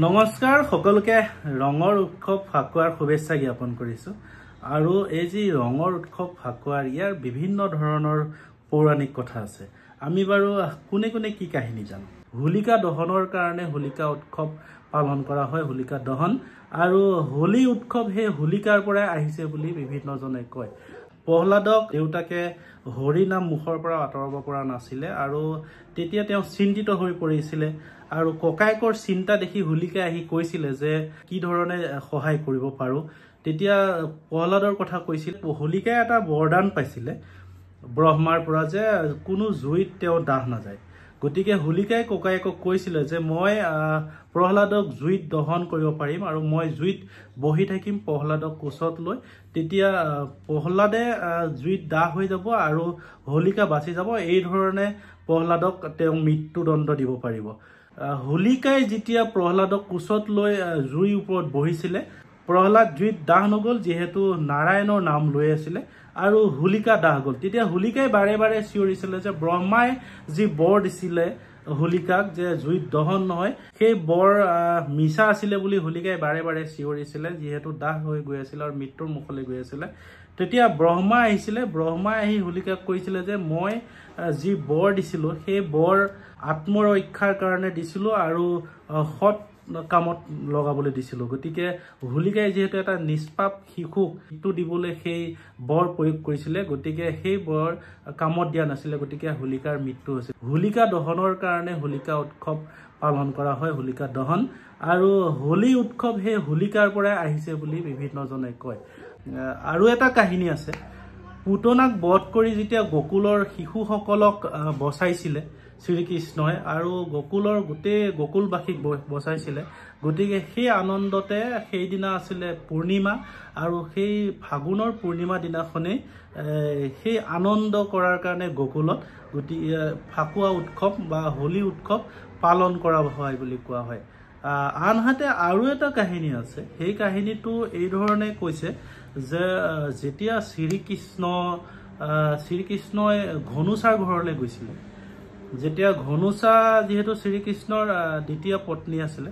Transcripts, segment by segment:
নমস্কাৰ সকলোকে ৰঙৰ উৎসৱ ফাকুৱাৰ শুভেচ্ছা জ্ঞাপন কৰিছো আৰু এই যে ৰঙৰ উৎসৱ ফাকুৱাৰ ইয়াৰ বিভিন্ন ধৰণৰ পৌৰাণিক কথা আছে আমি বাৰু কোনে কোনে কি কাহিনী জানো হোলিকা দহনৰ কাৰণে হোলিকা উৎসৱ পালন কৰা হয় হোলিকা দহন আৰু হোলি উৎসৱ হে হোলিকাৰ পৰা আহিছে বুলি বিভিন্ন জনে কয় প্ৰহ্লাদক দেউতাকে হৰি নাম মুখৰ পৰা আঁতৰাব পৰা নাছিলে আৰু তেতিয়া তেওঁ চিন্তিত হৈ পৰিছিলে আৰু ককাইকৰ চিন্তা দেখি হোলিকা আহি কৈছিলে যে কি ধৰণে সহায় কৰিব পাৰো তেতিয়া প্ৰহ্লাদৰ কথা কৈছিল হোলিকাই এটা বৰদান পাইছিলে ব্ৰহ্মাৰ পৰা যে কোনো জুইত তেওঁ দাহ নাযায় গতিকে হোলিকাই ককাইকক কৈছিলে যে মই প্ৰহ্লাদক জুইত দহন কৰিব পাৰিম আৰু মই জুইত বহি থাকিম প্ৰহ্লাদক কোচত লৈ তেতিয়া প্ৰহ্লাদে জুইত দাহ হৈ যাব আৰু হোলিকা বাচি যাব এই ধৰণে প্ৰহ্লাদক তেওঁ মৃত্যুদণ্ড দিব পাৰিব হোলিকাই যেতিয়া প্ৰহ্লাদক কোচত লৈ জুইৰ ওপৰত বহিছিলে প্ৰহ্লাদ জুইত দাহ নগল যেহেতু নাৰায়ণৰ নাম লৈ আছিলে আৰু হোলিকা দাহ গল তেতিয়া হোলিকাই বাৰে বাৰে চিঞৰিছিলে যে ব্ৰহ্মাই যি বৰ দিছিলে হোলিকাক যে জুইত দহন নহয় সেই বৰ মিছা আছিলে বুলি হোলিকাই বাৰে বাৰে চিঞৰিছিলে যেহেতু দাহ হৈ গৈ আছিল আৰু মৃত্যুৰ মুখলৈ গৈ আছিলে তেতিয়া ব্ৰহ্মা আহিছিলে ব্ৰহ্মাই আহি হোলিকাক কৈছিলে যে মই যি বৰ দিছিলো সেই বৰ আত্মৰক্ষাৰ কাৰণে দিছিলো আৰু সৎ কামত লগাবলৈ দিছিলো গতিকে হোলিকাই যেহেতু এটা নিষ্পাপ শিশুক মৃত্যু দিবলৈ সেই বৰ প্ৰয়োগ কৰিছিলে গতিকে সেই বৰ কামত দিয়া নাছিলে গতিকে হোলিকাৰ মৃত্যু হৈছিল হোলিকা দহনৰ কাৰণে হোলিকা উৎসৱ পালন কৰা হয় হোলিকা দহন আৰু হোলি উৎসৱ হে হোলিকাৰ পৰা আহিছে বুলি বিভিন্ন জনে কয় আৰু এটা কাহিনী আছে পুতনাক বধ কৰি যেতিয়া গোকুলৰ শিশুসকলক বচাইছিলে শ্ৰীকৃষ্ণই আৰু গোকুলৰ গোটেই গোকুলবাসীক বচাইছিলে গতিকে সেই আনন্দতে সেইদিনা আছিলে পূৰ্ণিমা আৰু সেই ফাগুনৰ পূৰ্ণিমা দিনাখনেই সেই আনন্দ কৰাৰ কাৰণে গোকুলত গতিকে ফাকুৱা উৎসৱ বা হোলী উৎসৱ পালন কৰা হয় বুলি কোৱা হয় আনহাতে আৰু এটা কাহিনী আছে সেই কাহিনীটো এই ধৰণে কৈছে যে যেতিয়া শ্ৰীকৃষ্ণই ঘনুচাৰ ঘৰলৈ গৈছিলে যেতিয়া ঘনুচা যেহেতু শ্ৰীকৃষ্ণৰ দ্বিতীয় পত্নী আছিলে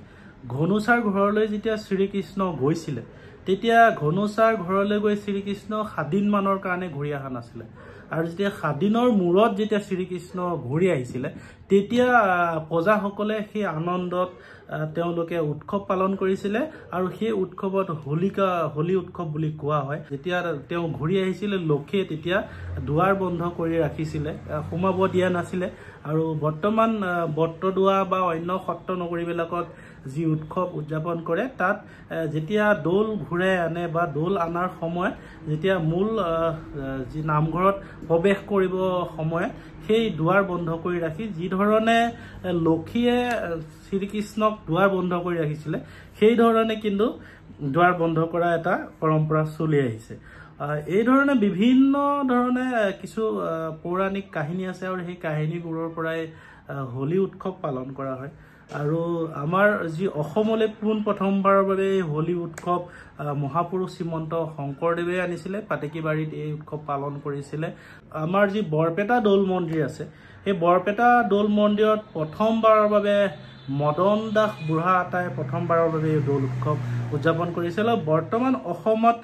ঘনুচাৰ ঘৰলৈ যেতিয়া শ্ৰীকৃষ্ণ গৈছিলে তেতিয়া ঘনুচাৰ ঘৰলৈ গৈ শ্ৰীকৃষ্ণ 7 দিন মানৰ কাৰণে ঘূৰি অহা নাছিলে আৰু যেতিয়া 7 দিনৰ মূৰত যেতিয়া শ্ৰীকৃষ্ণ ঘূৰি আহিছিলে তেতিয়া প্ৰজাসকলে সেই আনন্দত তেওঁলোকে উৎসৱ পালন কৰিছিলে আৰু সেই উৎসৱত হোলী উৎসৱ বুলি কোৱা হয় যেতিয়া তেওঁ ঘূৰি আহিছিলে লক্ষীয়ে তেতিয়া দুৱাৰ বন্ধ কৰি ৰাখিছিলে সোমাব দিয়া নাছিলে আৰু বৰ্তমান বট্টদুৱা বা অন্য সত্ৰ নগৰীবিলাকত যি উৎসৱ উদযাপন কৰে তাত যেতিয়া দৌল ঘূৰাই আনে বা দৌল আনাৰ সময়ত যেতিয়া মূল যি নামঘৰত প্ৰৱেশ কৰিব সময়ত সেই দুৱাৰ বন্ধ কৰি ৰাখি যি ধৰণে লক্ষীয়ে শ্ৰীকৃষ্ণক দুৱাৰ বন্ধ কৰি ৰাখিছিলে সেই ধৰণে কিন্তু দুৱাৰ বন্ধ কৰা এটা পৰম্পৰা চলি আহিছে এই ধৰণে বিভিন্ন ধৰণে কিছু পৌৰাণিক কাহিনী আছে আৰু সেই কাহিনীবোৰৰ পৰাই হোলী উৎসৱ পালন কৰা হয় আৰু আমাৰ যি অসমলৈ পোন প্ৰথমবাৰৰ বাবে হোলী উৎসৱ মহাপুৰুষ শ্ৰীমন্ত শংকৰদেৱে আনিছিলে পাতেকীবাৰীত এই উৎসৱ পালন কৰিছিলে আমাৰ যি বৰপেটা দৌল মন্দিৰ আছে সেই বৰপেটা দৌল মন্দিৰত প্ৰথমবাৰৰ বাবে মদন দাস বুঢ়া আটাই প্ৰথমবাৰৰ বাবে দৌল উৎসৱ উদযাপন কৰিছিল আৰু বৰ্তমান অসমত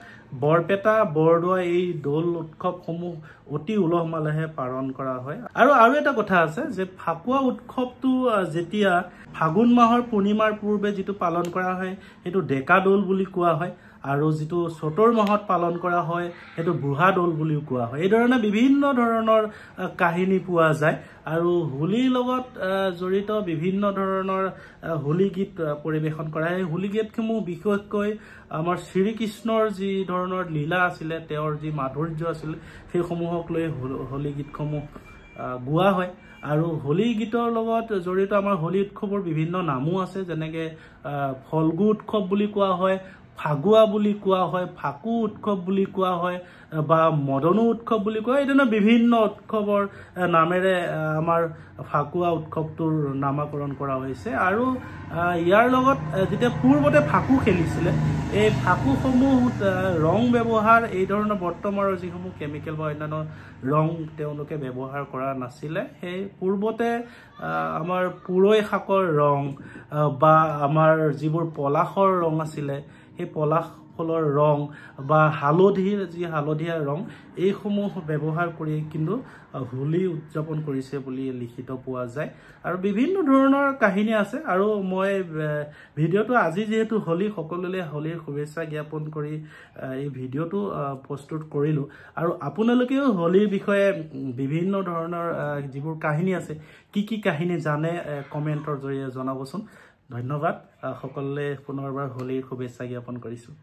বৰপেটা বৰদোৱা এই দৌল উৎসৱসমূহ অতি উলহ মালহে পালন কৰা হয় আৰু এটা কথা আছে যে ফাকুৱা উৎসৱটো যেতিয়া ফাগুন মাহৰ পূৰ্ণিমাৰ পূৰ্বে যিটো পালন কৰা হয় সেইটো ডেকা দৌল বুলি কোৱা হয় আৰু যিটো চতৰ মাহত পালন কৰা হয় সেইটো বুঢ়া দৌল বুলিও কোৱা হয় এই ধৰণে বিভিন্ন ধৰণৰ কাহিনী পোৱা যায় আৰু হোলীৰ লগত জড়িত বিভিন্ন ধৰণৰ হোলী গীত পৰিৱেশন কৰা হয় হোলী গীতসমূহ বিশেষকৈ আমাৰ শ্ৰীকৃষ্ণৰ যি ধৰণৰ লীলা আছিলে তেওঁৰ যি মাধুৰ্য আছিল সেইসমূহক লৈ হোলী গীতসমূহ গোৱা হয় আৰু হোলী গীতৰ লগত জড়িত আমাৰ হোলী উৎসৱৰ বিভিন্ন নামো আছে যেনেকৈ ফল্গু উৎসৱ বুলি কোৱা হয় ফাগুৱা বুলি কোৱা হয়, ফাকু উৎসৱ বুলি কোৱা হয় বা মদনু উৎসৱ বুলি কোৱা হয়। এই ধৰণৰ বিভিন্ন উৎসৱৰ নামেৰে আমাৰ ফাকুৱা উৎসৱটোৰ নামাকৰণ কৰা হৈছে। আৰু ইয়াৰ লগত যেতিয়া পূৰ্বতে ফাকু খেলিছিলে, এই ফাকুসমূহ ৰং ব্যৱহাৰ এই ধৰণৰ বৰ্তমানৰ যিসমূহ কেমিকেল বা অন্যান্য ৰং তেওঁলোকে ব্যৱহাৰ কৰা নাছিলে। সেই পূৰ্বতে আমাৰ পুৰৈ শাকৰ ৰং বা আমাৰ যিবোৰ পলাশৰ ৰং আছিলে, সেই পলাশ ফুলৰ ৰং বা হালধিৰ যি হালধীয়া ৰং, এইসমূহ ব্যৱহাৰ কৰি কিন্তু হোলী উদযাপন কৰিছে বুলি লিখিত পোৱা যায়। আৰু বিভিন্ন ধৰণৰ কাহিনী আছে। আৰু মই ভিডিঅ'টো আজি যিহেতু হোলী, সকলোলৈ হোলীৰ শুভেচ্ছা জ্ঞাপন কৰি এই ভিডিঅ'টো প্ৰস্তুত কৰিলোঁ। আৰু আপোনালোকেও হোলীৰ বিষয়ে বিভিন্ন ধৰণৰ যিবোৰ কাহিনী আছে, কি কি কাহিনী জানে কমেণ্টৰ জৰিয়তে জনাবচোন। ধন্যবাদ। সকলোলৈ পুনৰবাৰ হোলীৰ শুভেচ্ছা জ্ঞাপন কৰিছোঁ।